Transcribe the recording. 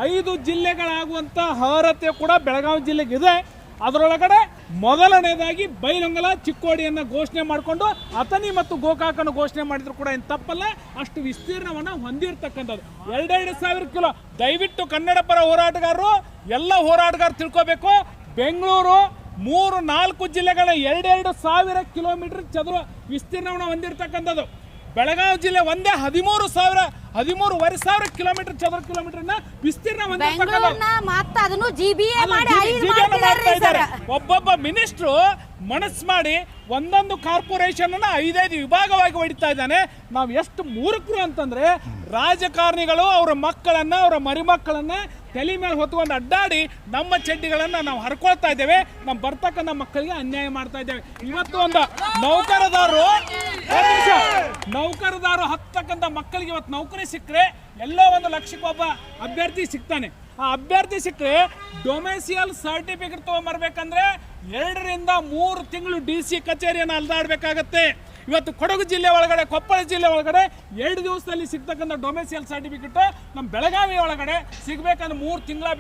5 ಜಿಲ್ಲೆಗಳಾಗುವಂಥ ಅರ್ಹತೆ ಕೂಡ ಬೆಳಗಾವಿ ಜಿಲ್ಲೆಗಿದೆ. ಅದರೊಳಗಡೆ ಮೊದಲನೇದಾಗಿ ಬೈಲಹೊಂಗಲ ಚಿಕ್ಕೋಡಿಯನ್ನು ಘೋಷಣೆ ಮಾಡಿಕೊಂಡು ಅಥಣಿ ಮತ್ತು ಗೋಕಾಕನ್ನು ಘೋಷಣೆ ಮಾಡಿದ್ರು ಕೂಡ ಏನು ತಪ್ಪಲ್ಲ. ಅಷ್ಟು ವಿಸ್ತೀರ್ಣವನ್ನು ಹೊಂದಿರತಕ್ಕಂಥದ್ದು 2,000 ಕಿಲೋ. ದಯವಿಟ್ಟು ಕನ್ನಡ ಪರ ಹೋರಾಟಗಾರರು ಎಲ್ಲ ಹೋರಾಟಗಾರರು ತಿಳ್ಕೋಬೇಕು, ಬೆಂಗಳೂರು 3-4 ಜಿಲ್ಲೆಗಳ 2,000 ಕಿಲೋಮೀಟರ್ ಚದುರ ವಿಸ್ತೀರ್ಣವನ್ನು ಹೊಂದಿರತಕ್ಕಂಥದ್ದು. ಬೆಳಗಾವಿ ಜಿಲ್ಲೆ ಒಂದೇ 13,500 ಕಿಲೋಮೀಟರ್ ಚದರ ಕಿಲೋಮೀಟರ್ನ ವಿಸ್ತೀರ್ಣ ಒಬ್ಬೊಬ್ಬ ಮಿನಿಸ್ಟ್ರು ಮನಸ್ಸು ಮಾಡಿ ಒಂದೊಂದು ಕಾರ್ಪೊರೇಷನ್ 5-5 ವಿಭಾಗವಾಗಿ ಹೊಡಿತಾ ಇದ್ದಾನೆ. ನಾವು ಎಷ್ಟು ಮೂರ್ಖರು ಅಂತಂದ್ರೆ ರಾಜಕಾರಣಿಗಳು ಅವರ ಮಕ್ಕಳನ್ನ ಅವರ ಮರಿಮಕ್ಕಳನ್ನ ತಲೆ ಮೇಲೆ ಹೊತ್ಕೊಂಡು ಅಡ್ಡಾಡಿ ನಮ್ಮ ಚಡ್ಡಿಗಳನ್ನ ನಾವು ಹರ್ಕೊಳ್ತಾ ಇದ್ದೇವೆ. ನಮ್ಮ ಬರ್ತಕ್ಕಂಥ ಮಕ್ಕಳಿಗೆ ಅನ್ಯಾಯ ಮಾಡ್ತಾ ಇದ್ದೇವೆ. ಇವತ್ತು ಒಂದು ನೌಕರದಾರು ಹತ್ತಕ್ಕಂಥ ಮಕ್ಕಳಿಗೆ ಇವತ್ತು ನೌಕರಿ ಸಿಕ್ಕರೆ ಎಲ್ಲೋ 1 ಲಕ್ಷಕ್ಕೊಬ್ಬ ಅಭ್ಯರ್ಥಿ ಸಿಗ್ತಾನೆ. ಆ ಅಭ್ಯರ್ಥಿ ಸಿಕ್ಕರೆ ಡೊಮೆಸಿಯಲ್ ಸರ್ಟಿಫಿಕೇಟ್ ತೊಗೊಂಬರ್ಬೇಕಂದ್ರೆ 2 ರಿಂದ 3 ತಿಂಗಳು DC ಕಚೇರಿಯನ್ನು ಅಲ್ದಾಡಬೇಕಾಗತ್ತೆ. ಇವತ್ತು ಕೊಡಗು ಜಿಲ್ಲೆ ಒಳಗಡೆ, ಕೊಪ್ಪಳ ಜಿಲ್ಲೆ ಒಳಗಡೆ 2 ದಿವಸದಲ್ಲಿ ಸಿಗ್ತಕ್ಕಂಥ ಡೊಮೆಸಿಯಲ್ ಸರ್ಟಿಫಿಕೇಟ್ ನಮ್ಮ ಬೆಳಗಾವಿ ಒಳಗಡೆ ಸಿಗಬೇಕಂದ್ರೆ 3 ತಿಂಗಳ